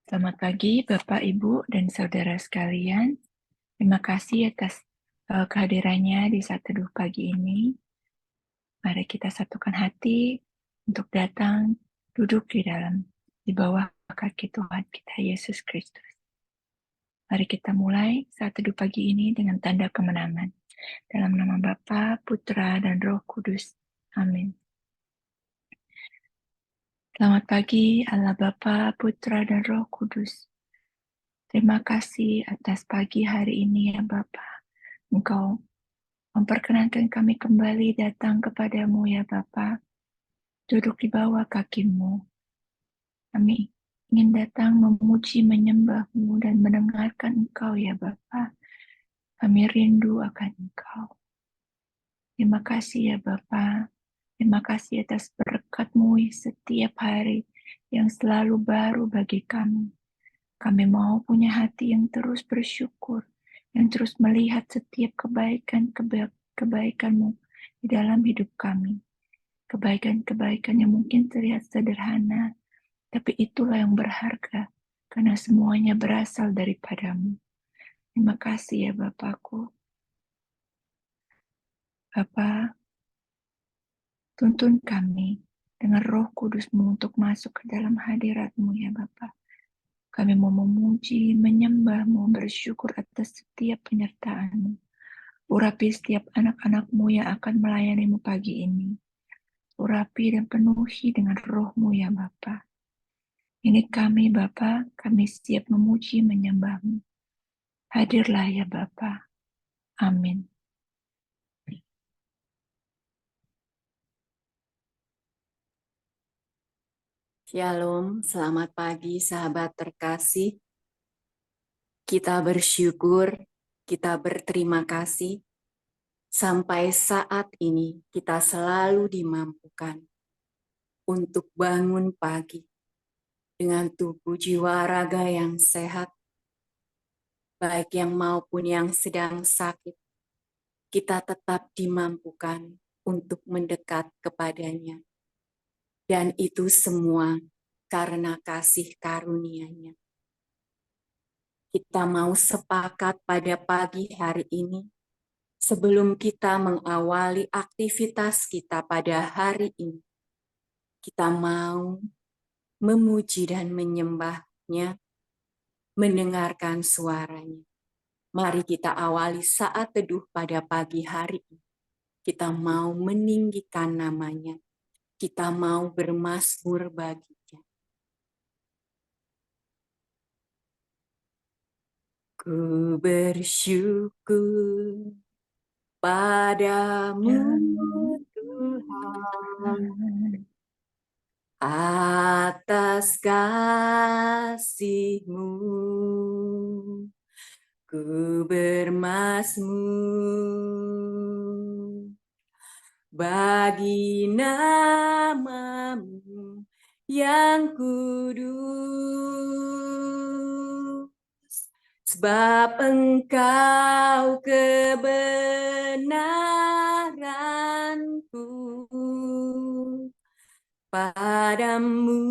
Selamat pagi Bapak, Ibu, dan saudara sekalian. Terima kasih atas kehadirannya di saat teduh pagi ini. Mari kita satukan hati untuk datang duduk di bawah kaki Tuhan kita Yesus Kristus. Mari kita mulai saat teduh pagi ini dengan tanda kemenangan. Dalam nama Bapa, Putra, dan Roh Kudus. Amin. Selamat pagi Allah Bapa, Putra, dan Roh Kudus. Terima kasih atas pagi hari ini ya Bapa. Engkau memperkenankan kami kembali datang kepadamu ya Bapa, duduk di bawah kakimu. Kami ingin datang memuji, menyembahmu, dan mendengarkan Engkau ya Bapa. Kami rindu akan Engkau. Terima kasih ya Bapa. Terima kasih atas berkat-Mu setiap hari yang selalu baru bagi kami. Kami mau punya hati yang terus bersyukur, yang terus melihat setiap kebaikan-Mu di dalam hidup kami. Kebaikan-kebaikan yang mungkin terlihat sederhana, tapi itulah yang berharga, karena semuanya berasal daripadamu. Terima kasih ya Bapakku. Bapa, tuntun kami dengan Roh Kudus-Mu untuk masuk ke dalam hadirat-Mu ya Bapa. Kami mau memuji, menyembah-Mu, bersyukur atas setiap penyertaan-Mu. Urapi setiap anak-anak-Mu yang akan melayani-Mu pagi ini. Urapi dan penuhi dengan Roh-Mu ya Bapa. Ini kami Bapa, kami siap memuji, menyembah-Mu. Hadirlah ya Bapa. Amin. Shalom, selamat pagi sahabat terkasih. Kita bersyukur, kita berterima kasih. Sampai saat ini kita selalu dimampukan untuk bangun pagi dengan tubuh jiwa raga yang sehat, baik yang maupun yang sedang sakit. Kita tetap dimampukan untuk mendekat kepadanya. Dan itu semua karena kasih karunia-Nya. Kita mau sepakat pada pagi hari ini, sebelum kita mengawali aktivitas kita pada hari ini, kita mau memuji dan menyembah-Nya, mendengarkan suara-Nya. Mari kita awali saat teduh pada pagi hari ini. Kita mau meninggikan nama-Nya, kita mau bermazmur bagi-Nya. Ku bersyukur padamu Tuhan atas kasih-Mu. Ku bermazmur bagi nama-Mu yang kudus, sebab Engkau kebenaran-Ku. Padamu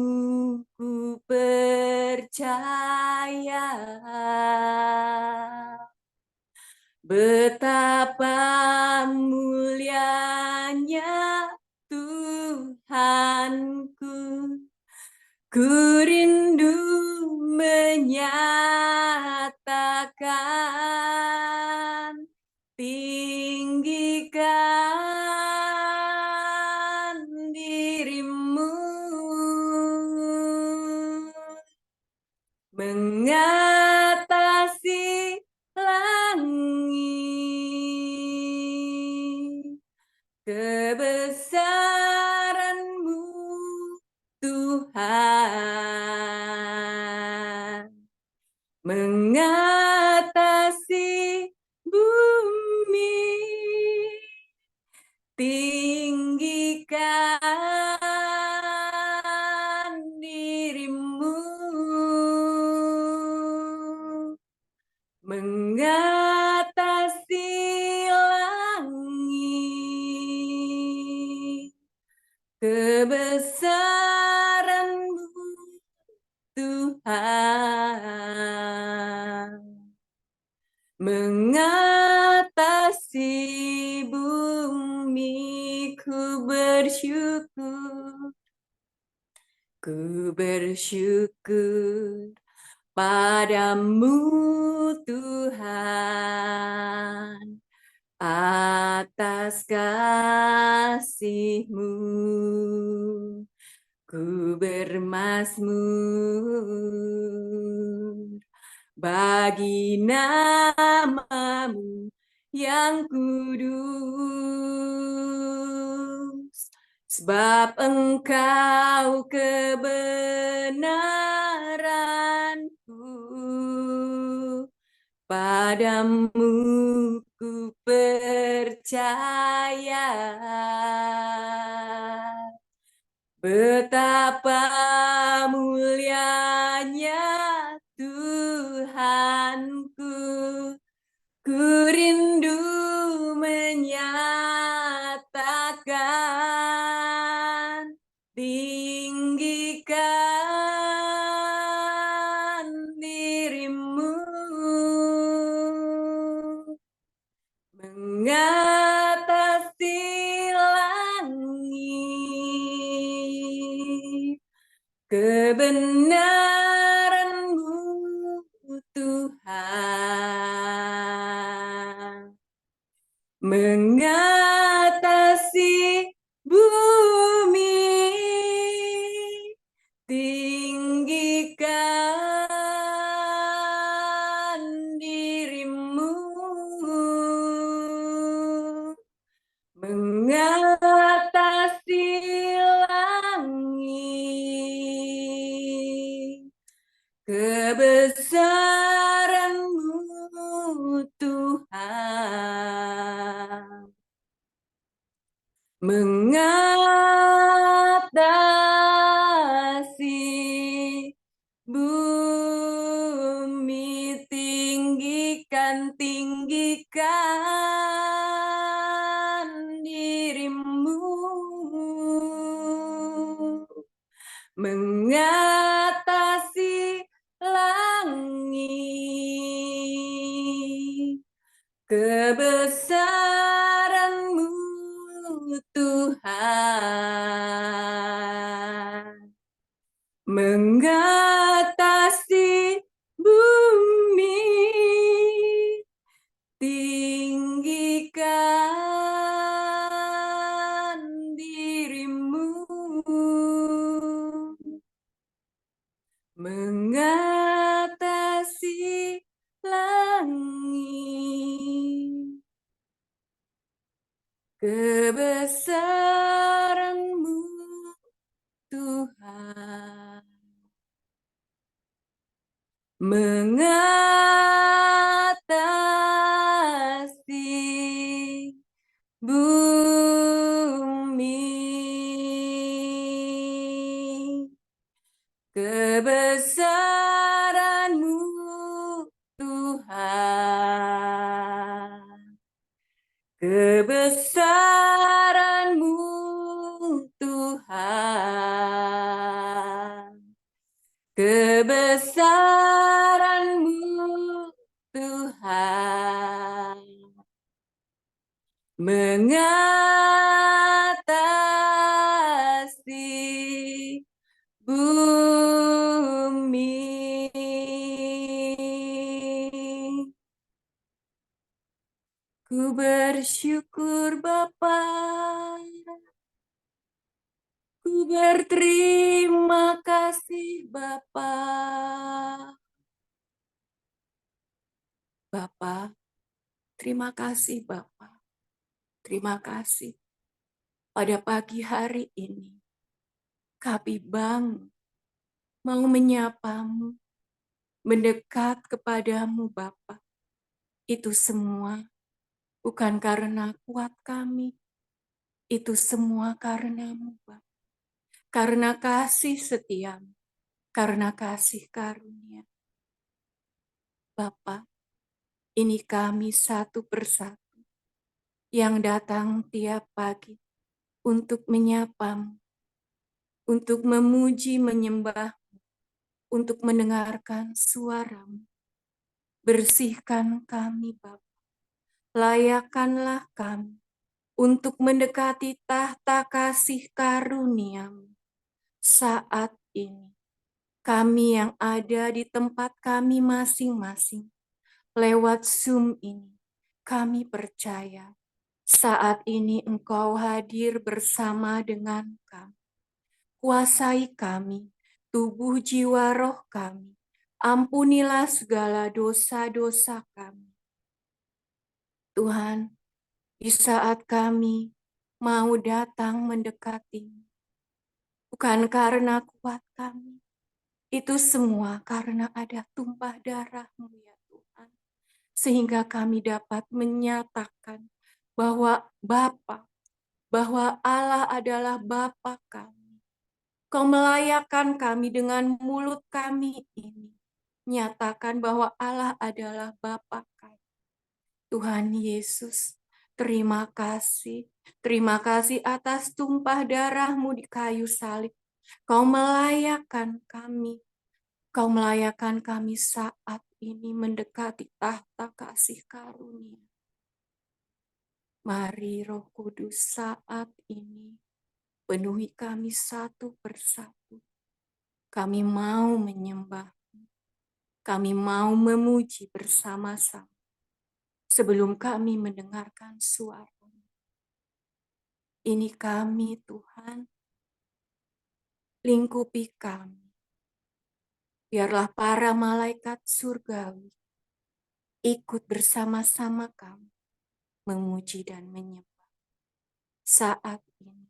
ku percaya, betapa mulianya Tuhanku. Ku rindu menyatakan, tinggikan diri-Mu, mengatasi langit. Kebesaran-Mu Tuhan mengatasi bumi. Tinggikan diri-Mu, mengatasi langit. Kebesaran-Mu Tuhan Ku bersyukur padamu Tuhan atas kasih-Mu. Ku bermazmur bagi nama-Mu yang kudus, sebab Engkau kebenaranku, padamu ku percaya. Betapa mulianya Tuhanku, ku rindu menyatakan, tinggikan dirimu mengatasi langit. Kebenaran-Mu Tuhan mengatasi bumi. Tinggikan dirimu mengatasi langit. Kebesaran-Mu Tuhan mengatasi bumi. Tinggikan dirimu mengatasi langit. Kebesaran-Mu Tuhan mengatasi bumi. Tinggikan dirimu mengatasi langit. Kebesaran-Mu Tuhan mengatasi bumi. Kebesaran-Mu Tuhan, kebesaran-Mu Tuhan, kebesaran-Mu Tuhan mengatasi bumi. Ku bersyukur Bapa, ku berterima kasih Bapa. Bapa, terima kasih Bapa. Terima kasih pada pagi hari ini kami bangun mau menyapa-Mu, mendekat kepadamu Bapa. Itu semua bukan karena kuat kami, itu semua karena-Mu Bapa. Karena kasih setia-Mu, karena kasih karunia. Bapa, ini kami satu persatu yang datang tiap pagi untuk menyapa-Mu, untuk memuji menyembah, untuk mendengarkan suara-Mu. Bersihkan kami Bapa, layakkanlah kami untuk mendekati tahta kasih karunia-Mu saat ini, kami yang ada di tempat kami masing-masing, lewat Zoom ini, kami percaya saat ini Engkau hadir bersama dengan kami. Kuasai kami, tubuh jiwa roh kami. Ampunilah segala dosa-dosa kami. Tuhan, di saat kami mau datang mendekati, bukan karena kuat kami, itu semua karena ada tumpah darah-Mu ya Tuhan. Sehingga kami dapat menyatakan bahwa bahwa Allah adalah Bapa kami. Kau melayakkan kami dengan mulut kami ini. Nyatakan bahwa Allah adalah Bapa kami. Tuhan Yesus, terima kasih. Terima kasih atas tumpah darah-Mu di kayu salib. Kau melayakkan kami. Kau melayakkan kami saat ini mendekati tahta kasih karunia. Mari Roh Kudus saat ini penuhi kami satu persatu. Kami mau menyembah, kami mau memuji bersama-sama sebelum kami mendengarkan suara. Ini kami Tuhan, lingkupi kami. Biarlah para malaikat surgawi ikut bersama-sama kami memuji dan menyembah. Saat ini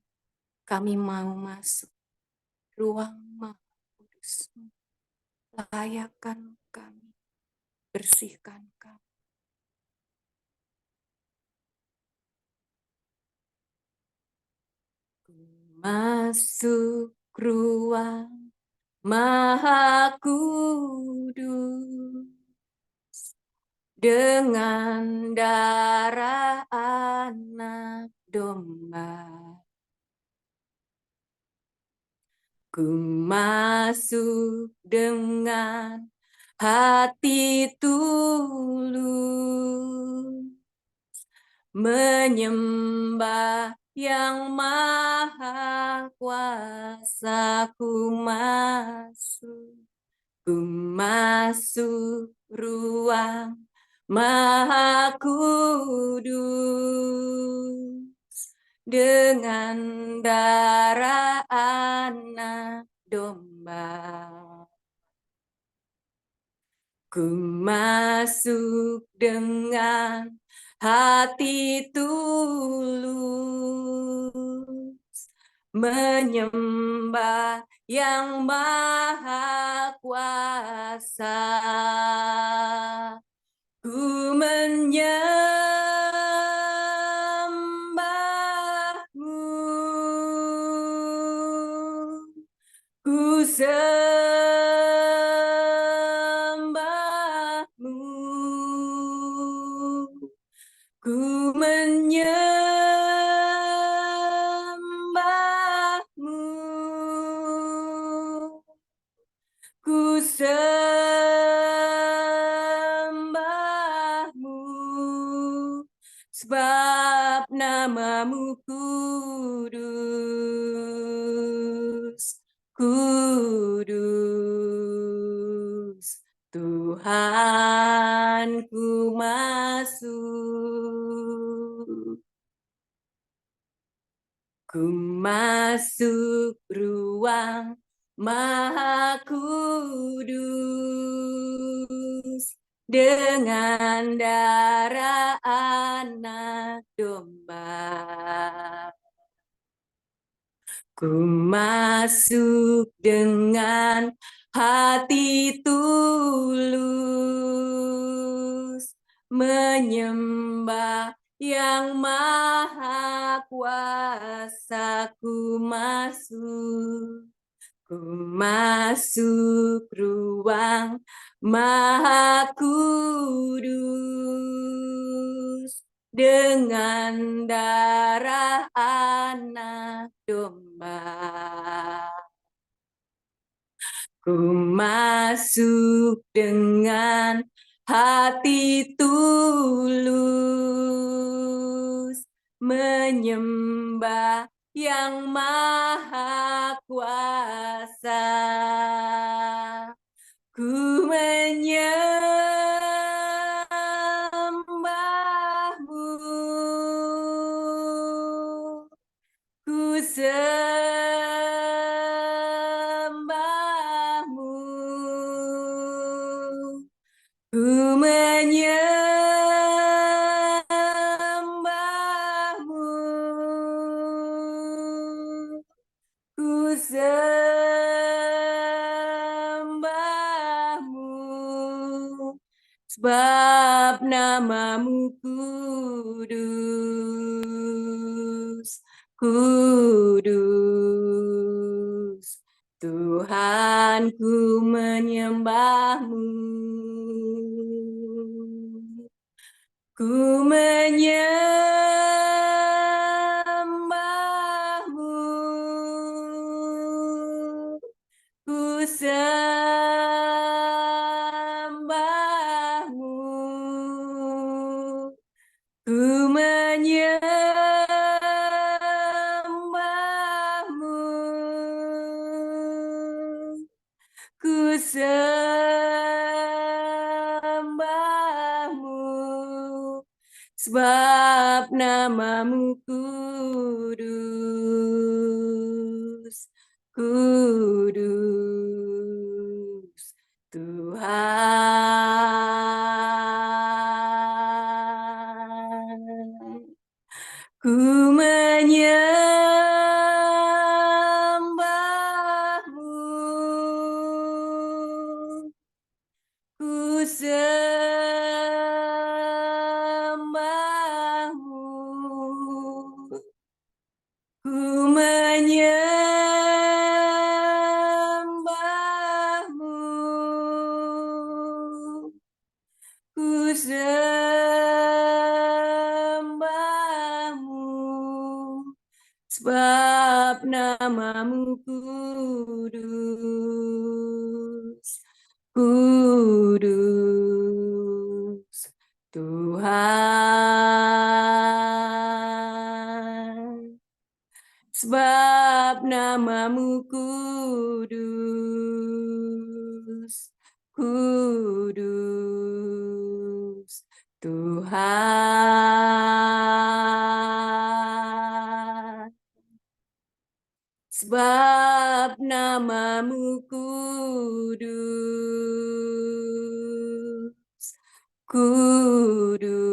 kami mau masuk ruang Maha Kudus. Layakkan kami, bersihkan kami. Masuk ruang Maha Kudus dengan darah anak domba. Ku masuk dengan hati tulus, menyembah yang maha kuasa. Ku masuk ruang Maha Kudus dengan darah anak domba. Ku masuk dengan hati tulus, menyembah yang maha kuasa. Ku menyembah-Mu, ku sembah-Mu, ku menyembah-Mu, ku sembah-Mu, sebab nama-Mu kudus, kudus. Tuhan, ku masuk. Ku masuk ruang Maha Kudus dengan darah anak domba. Ku masuk dengan hati tulus, menyembah yang maha kuasa. Ku masuk ruang Maha Kudus dengan darah anak domba. Ku masuk dengan hati tulus, menyembah yang maha kuasa. Ku menyembahmu, ku sembahmu, ku menyembahmu, ku sembahmu, sebab namamu kudus, kudus. Tuhan, ku menyembahmu, ku menyembahmu, ku sembahmu, ku menyembahmu, ku sembahmu, sebab namamu kudus, kudus. Tuhan, ku menyembahmu, ku sembahmu, ku menyembahmu, ku sembahmu, sebab namamu kudus, kudus. Tuhan, sebab namamu kudus, kudus. Tuhan, sebab namamu kudus, kudus.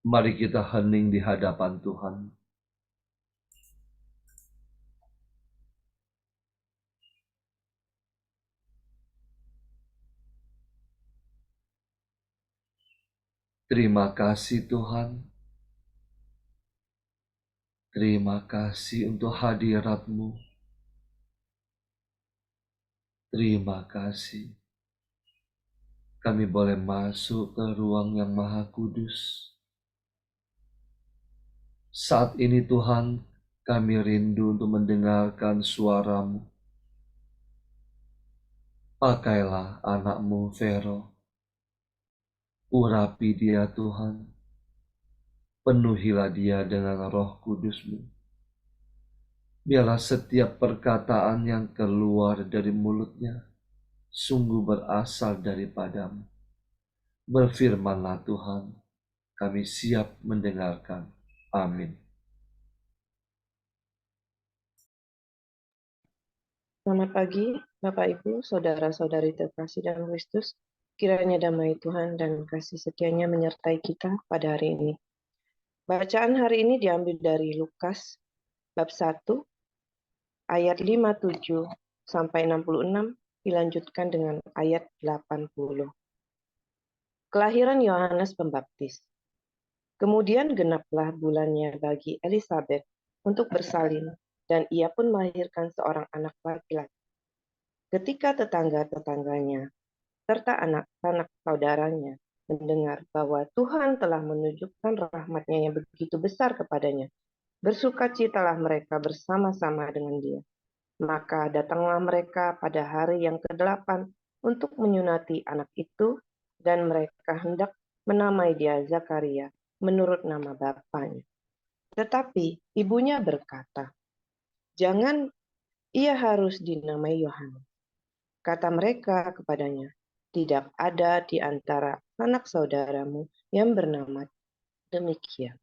Mari kita hening di hadapan Tuhan. Terima kasih Tuhan. Terima kasih untuk hadirat-Mu. Terima kasih. Kami boleh masuk ke ruang yang Maha Kudus. Saat ini Tuhan, kami rindu untuk mendengarkan suara-Mu. Pakailah anak-Mu Vero. Urapi dia Tuhan. Penuhilah dia dengan Roh Kudus-Mu. Biarlah setiap perkataan yang keluar dari mulutnya sungguh berasal daripada-Mu. Berfirmanlah Tuhan, kami siap mendengarkan. Amin. Selamat pagi, Bapak Ibu, saudara-saudari terkasih dalam Kristus. Kiranya damai Tuhan dan kasih setianya menyertai kita pada hari ini. Bacaan hari ini diambil dari Lukas bab 1 ayat 57 sampai 66, dilanjutkan dengan ayat 80. Kelahiran Yohanes Pembaptis. Kemudian genaplah bulannya bagi Elisabet untuk bersalin, dan ia pun melahirkan seorang anak laki-laki. Ketika tetangga-tetangganya serta anak-anak saudaranya mendengar bahwa Tuhan telah menunjukkan rahmat-Nya yang begitu besar kepadanya, bersukacitalah mereka bersama-sama dengan dia. Maka datanglah mereka pada hari yang ke-8 untuk menyunati anak itu, dan mereka hendak menamai dia Zakaria menurut nama bapaknya. Tetapi ibunya berkata, "Jangan, ia harus dinamai Yohanes." Kata mereka kepadanya, "Tidak ada di antara anak saudaramu yang bernama demikian."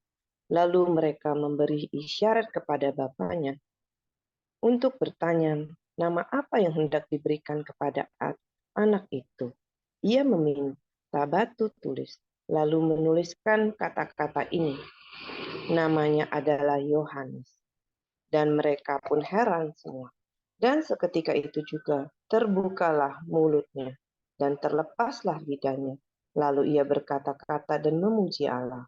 Lalu mereka memberi isyarat kepada bapaknya untuk bertanya nama apa yang hendak diberikan kepada anak itu. Ia meminta batu tulis, lalu menuliskan kata-kata ini, namanya adalah Yohanes. Dan mereka pun heran semua. Dan seketika itu juga terbukalah mulutnya dan terlepaslah lidahnya. Lalu ia berkata-kata dan memuji Allah.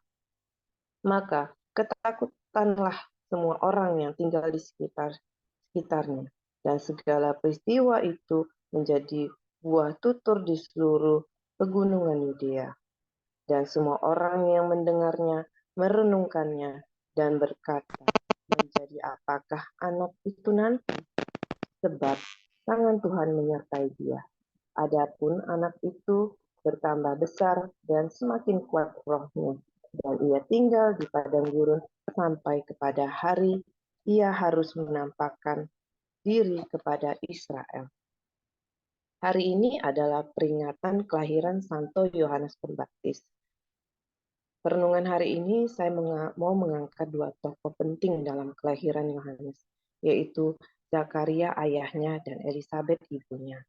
Maka ketakutanlah semua orang yang tinggal di sekitarnya. Dan segala peristiwa itu menjadi buah tutur di seluruh pegunungan Yudea. Dan semua orang yang mendengarnya merenungkannya dan berkata, menjadi apakah anak itu nanti? Sebab tangan Tuhan menyertai dia. Adapun anak itu bertambah besar dan semakin kuat rohnya, dan ia tinggal di padang gurun sampai kepada hari ia harus menampakkan diri kepada Israel. Hari ini adalah peringatan kelahiran Santo Yohanes Pembaptis. Perenungan hari ini saya mau mengangkat dua tokoh penting dalam kelahiran Yohanes, yaitu Zakaria ayahnya dan Elisabet ibunya.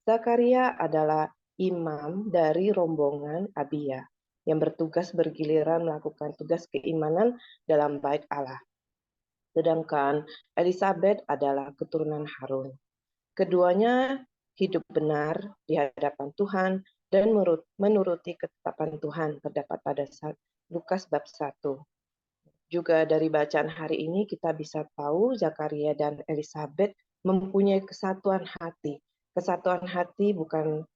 Zakaria adalah imam dari rombongan Abia yang bertugas bergiliran melakukan tugas keimanan dalam bait Allah. Sedangkan Elisabet adalah keturunan Harun. Keduanya hidup benar di hadapan Tuhan, dan menuruti ketetapan Tuhan terdapat pada Lukas bab 1. Juga dari bacaan hari ini kita bisa tahu Zakaria dan Elizabeth mempunyai kesatuan hati. Kesatuan hati bukan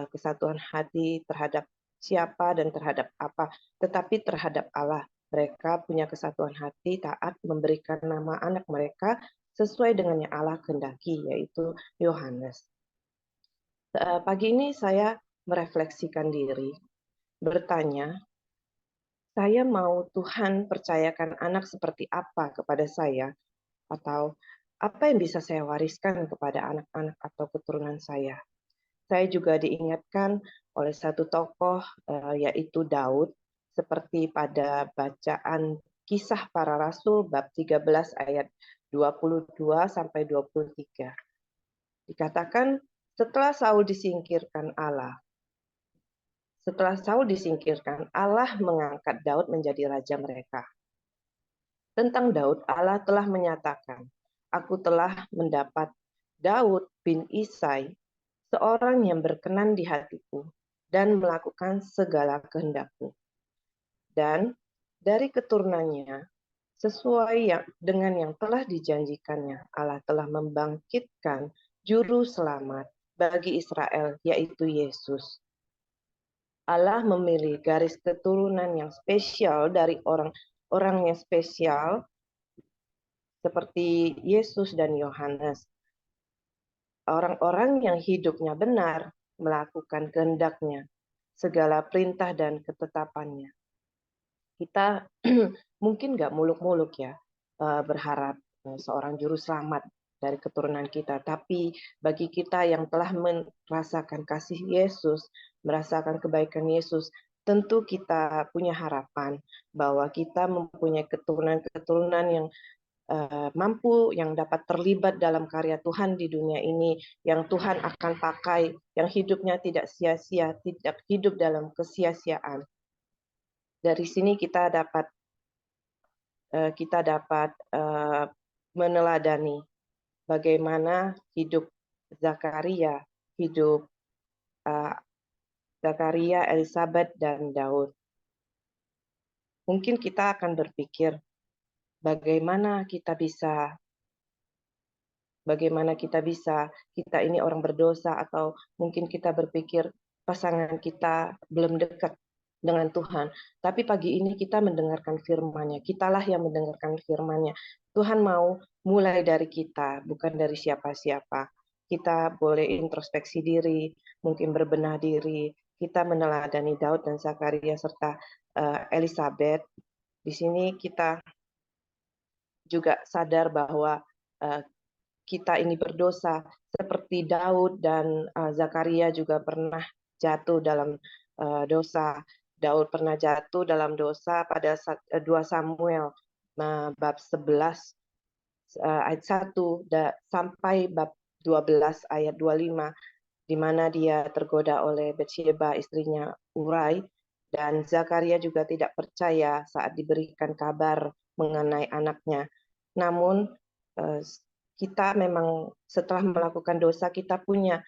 kesatuan hati terhadap siapa dan terhadap apa, tetapi terhadap Allah. Mereka punya kesatuan hati taat memberikan nama anak mereka sesuai dengan yang Allah kehendaki, yaitu Yohanes. Pagi ini saya merefleksikan diri, bertanya, saya mau Tuhan percayakan anak seperti apa kepada saya, atau apa yang bisa saya wariskan kepada anak-anak atau keturunan saya. Saya juga diingatkan oleh satu tokoh, yaitu Daud, seperti pada bacaan Kisah Para Rasul bab 13 ayat 22 sampai 23. Dikatakan setelah Saul disingkirkan Allah, Allah mengangkat Daud menjadi raja mereka. Tentang Daud, Allah telah menyatakan, "Aku telah mendapat Daud bin Isai, seorang yang berkenan di hatiku dan melakukan segala kehendakku." Dan dari keturunannya, sesuai dengan yang telah dijanjikannya, Allah telah membangkitkan juru selamat bagi Israel, yaitu Yesus. Allah memilih garis keturunan yang spesial dari orang yang spesial seperti Yesus dan Yohanes. Orang-orang yang hidupnya benar melakukan kehendak-Nya, segala perintah dan ketetapannya. Kita mungkin nggak muluk-muluk ya berharap seorang juru selamat dari keturunan kita, tapi bagi kita yang telah merasakan kasih Yesus, merasakan kebaikan Yesus, tentu kita punya harapan bahwa kita mempunyai keturunan-keturunan yang mampu, yang dapat terlibat dalam karya Tuhan di dunia ini, yang Tuhan akan pakai, yang hidupnya tidak sia-sia, tidak hidup dalam kesia-siaan. Dari sini kita dapat meneladani bagaimana hidup Zakaria, Elizabeth, dan Daud. Mungkin kita akan berpikir, bagaimana kita ini orang berdosa, atau mungkin kita berpikir pasangan kita belum dekat dengan Tuhan. Tapi pagi ini kita mendengarkan firman-Nya. Kitalah yang mendengarkan firman-Nya. Tuhan mau mulai dari kita, bukan dari siapa-siapa. Kita boleh introspeksi diri, mungkin berbenah diri. Kita meneladani Daud dan Zakaria serta Elizabeth. Di sini kita juga sadar bahwa kita ini berdosa, seperti Daud dan Zakaria juga pernah jatuh dalam dosa. Daud pernah jatuh dalam dosa pada 2 Samuel bab 11 ayat 1 sampai bab 12 ayat 25, di mana dia tergoda oleh Batsyeba istrinya Urai, dan Zakaria juga tidak percaya saat diberikan kabar mengenai anaknya. Namun kita memang setelah melakukan dosa, kita punya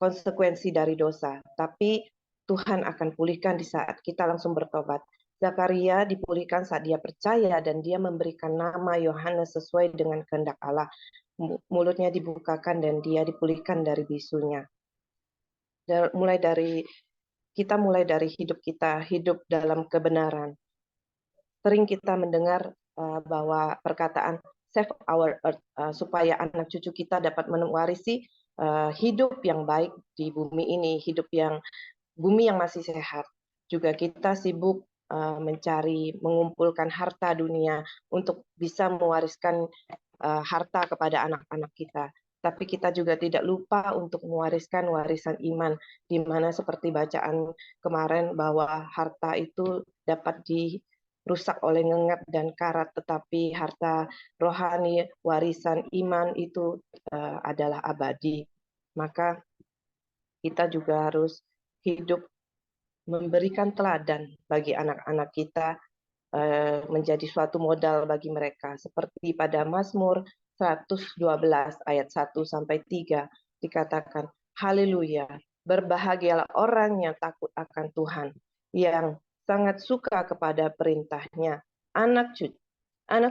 konsekuensi dari dosa, tapi Tuhan akan pulihkan di saat kita langsung bertobat. Zakaria dipulihkan saat dia percaya dan dia memberikan nama Yohanes sesuai dengan kehendak Allah. Mulutnya dibukakan dan dia dipulihkan dari bisunya. Mulai dari hidup kita, hidup dalam kebenaran. Sering kita mendengar bahwa perkataan save our earth, supaya anak cucu kita dapat mewarisi hidup yang baik di bumi ini, bumi yang masih sehat. Juga kita sibuk mengumpulkan harta dunia untuk bisa mewariskan harta kepada anak-anak kita. Tapi kita juga tidak lupa untuk mewariskan warisan iman, di mana seperti bacaan kemarin bahwa harta itu dapat dirusak oleh ngengat dan karat, tetapi harta rohani, warisan iman itu adalah abadi. Maka kita juga harus hidup memberikan teladan bagi anak-anak kita, menjadi suatu modal bagi mereka. Seperti pada Mazmur 112 ayat 1 sampai 3 dikatakan, Haleluya. Berbahagialah orang yang takut akan Tuhan, yang sangat suka kepada perintahnya. Anak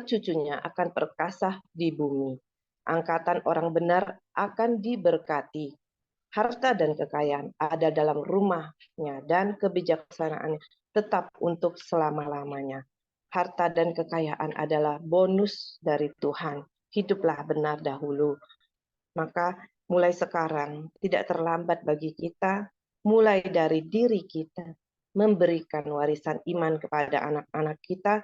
cucunya akan perkasa di bumi. Angkatan orang benar akan diberkati. Harta dan kekayaan ada dalam rumahnya dan kebijaksanaannya tetap untuk selama-lamanya. Harta dan kekayaan adalah bonus dari Tuhan. Hiduplah benar dahulu. Maka mulai sekarang tidak terlambat bagi kita, mulai dari diri kita, memberikan warisan iman kepada anak-anak kita.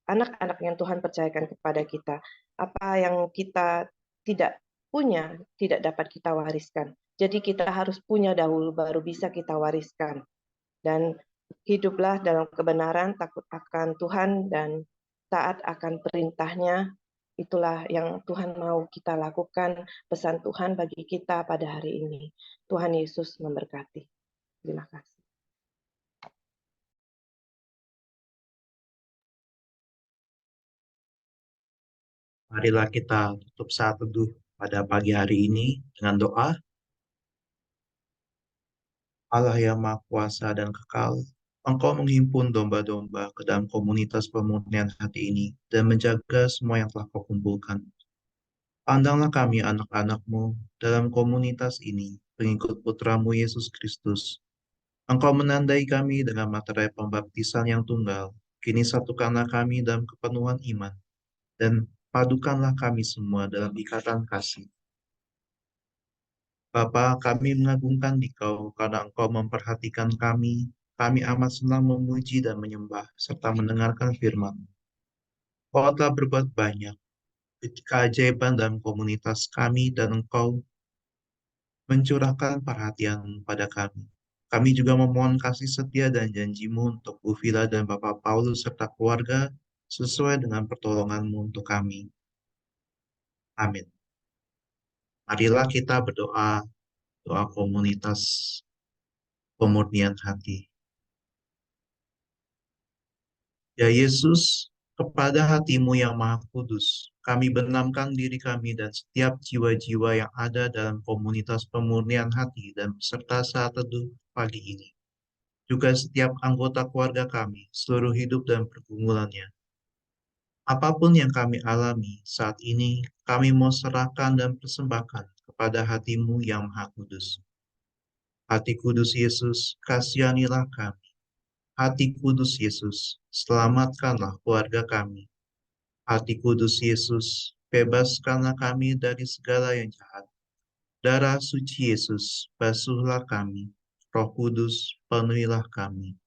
Anak-anak yang Tuhan percayakan kepada kita, apa yang kita tidak punya, tidak dapat kita wariskan. Jadi kita harus punya dahulu, baru bisa kita wariskan. Dan hiduplah dalam kebenaran, takut akan Tuhan, dan taat akan perintahnya. Itulah yang Tuhan mau kita lakukan, pesan Tuhan bagi kita pada hari ini. Tuhan Yesus memberkati. Terima kasih. Marilah kita tutup saat teduh pada pagi hari ini dengan doa. Allah yang Maha Kuasa dan Kekal, Engkau menghimpun domba-domba ke dalam komunitas pemurnian hati ini dan menjaga semua yang telah Kau kumpulkan. Pandanglah kami anak-anak-Mu dalam komunitas ini, pengikut Putramu Yesus Kristus. Engkau menandai kami dengan materai pembaptisan yang tunggal. Kini satukanlah kami dalam kepenuhan iman, dan padukanlah kami semua dalam ikatan kasih. Bapa, kami mengagungkan Dikau karena Engkau memperhatikan kami. Kami amat senang memuji dan menyembah, serta mendengarkan firman. Kau telah berbuat banyak keajaiban dalam komunitas kami, dan Engkau mencurahkan perhatian pada kami. Kami juga memohon kasih setia dan janji-Mu untuk Bu Vila dan Bapak Paulus serta keluarga sesuai dengan pertolongan-Mu untuk kami. Amin. Marilah kita berdoa, doa komunitas pemurnian hati. Ya Yesus, kepada hati-Mu yang Maha Kudus, kami benamkan diri kami dan setiap jiwa-jiwa yang ada dalam komunitas pemurnian hati dan peserta saat teduh pagi ini. Juga setiap anggota keluarga kami, seluruh hidup dan pergumulannya. Apapun yang kami alami saat ini, kami mau serahkan dan persembahkan kepada hati-Mu yang Maha Kudus. Hati Kudus Yesus, kasihanilah kami. Hati Kudus Yesus, selamatkanlah keluarga kami. Hati Kudus Yesus, bebaskanlah kami dari segala yang jahat. Darah suci Yesus, basuhlah kami. Roh Kudus, penuhilah kami.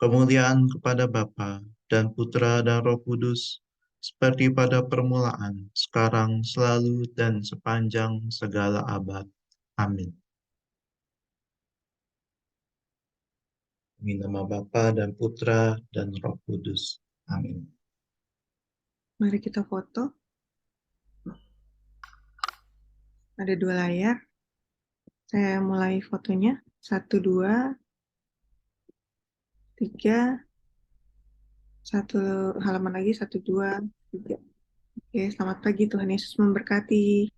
Kemuliaan kepada Bapa dan Putra dan Roh Kudus, seperti pada permulaan, sekarang, selalu, dan sepanjang segala abad. Amin. Demi nama Bapa dan Putra dan Roh Kudus. Amin. Mari kita foto. Ada 2 layar. Saya mulai fotonya. 1, 2, 3. 1 halaman lagi, 1, 2, 3. Oke, selamat pagi. Tuhan Yesus memberkati.